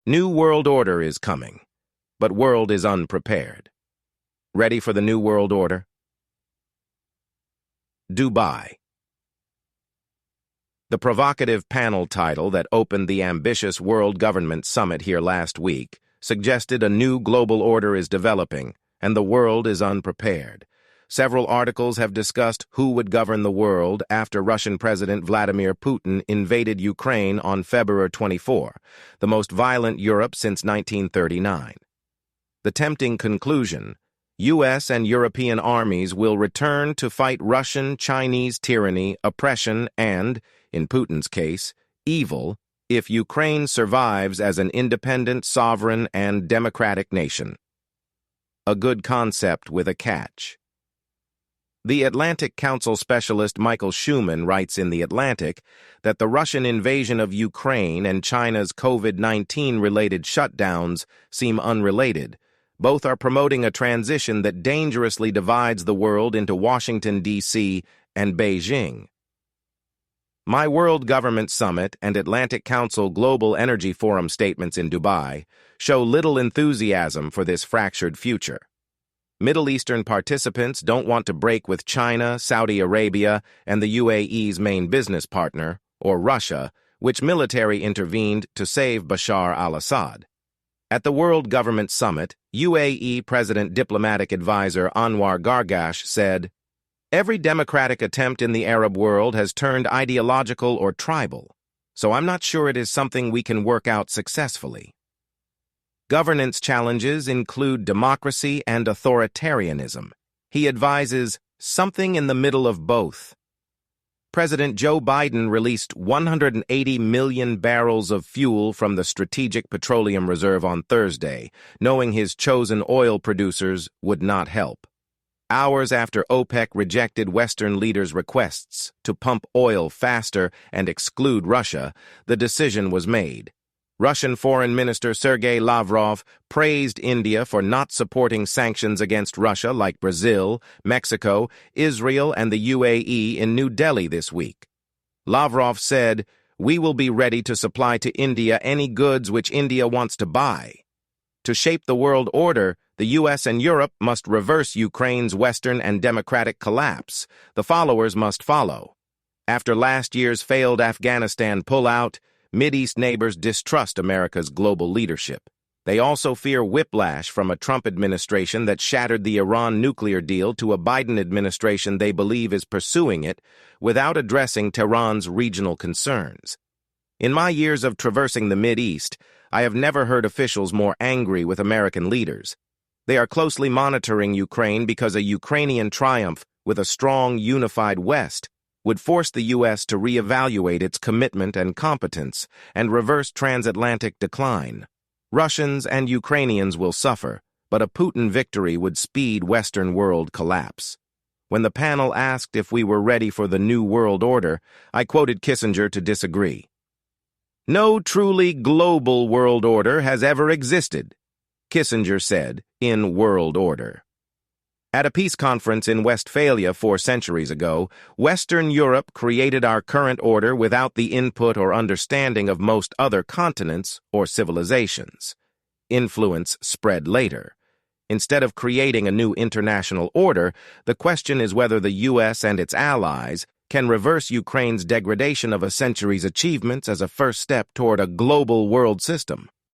New world order is coming, but world is unprepared. Ready for the new world order? Dubai. The provocative panel title that opened the ambitious World Government Summit here last week suggested a new global order is developing, and the world is unprepared. Several articles have discussed who would govern the world after Russian President Vladimir Putin invaded Ukraine on February 24, the most violent Europe since 1939. The tempting conclusion: U.S. and European armies will return to fight Russian, Chinese tyranny, oppression, and, in Putin's case, evil, if Ukraine survives as an independent, sovereign, and democratic nation. A good concept with a catch. The Atlantic Council specialist Michael Schumann writes in The Atlantic that the Russian invasion of Ukraine and China's COVID-19-related shutdowns seem unrelated. Both are promoting a transition that dangerously divides the world into Washington, D.C. and Beijing. My World Government Summit and Atlantic Council Global Energy Forum statements in Dubai show little enthusiasm for this fractured future. Middle Eastern participants don't want to break with China, Saudi Arabia, and the UAE's main business partner, or Russia, which military intervened to save Bashar al-Assad. At the World Government Summit, UAE President Diplomatic Advisor Anwar Gargash said, "Every democratic attempt in the Arab world has turned ideological or tribal, so I'm not sure it is something we can work out successfully." Governance challenges include democracy and authoritarianism. He advises something in the middle of both. President Joe Biden released 180 million barrels of fuel from the Strategic Petroleum Reserve on Thursday, knowing his chosen oil producers would not help. Hours after OPEC rejected Western leaders' requests to pump oil faster and exclude Russia, the decision was made. Russian Foreign Minister Sergei Lavrov praised India for not supporting sanctions against Russia like Brazil, Mexico, Israel, and the UAE in New Delhi this week. Lavrov said, "We will be ready to supply to India any goods which India wants to buy." To shape the world order, the U.S. and Europe must reverse Ukraine's Western and democratic collapse. The followers must follow. After last year's failed Afghanistan pullout, Mideast neighbors distrust America's global leadership. They also fear whiplash from a Trump administration that shattered the Iran nuclear deal to a Biden administration they believe is pursuing it without addressing Tehran's regional concerns. In my years of traversing the Mideast, I have never heard officials more angry with American leaders. They are closely monitoring Ukraine because a Ukrainian triumph with a strong, unified West would force the U.S. to reevaluate its commitment and competence and reverse transatlantic decline. Russians and Ukrainians will suffer, but a Putin victory would speed Western world collapse. When the panel asked if we were ready for the new world order, I quoted Kissinger to disagree. "No truly global world order has ever existed," Kissinger said in World Order. At a peace conference in Westphalia 4 centuries ago, Western Europe created our current order without the input or understanding of most other continents or civilizations. Influence spread later. Instead of creating a new international order, the question is whether the U.S. and its allies can reverse Ukraine's degradation of a century's achievements as a first step toward a global world system.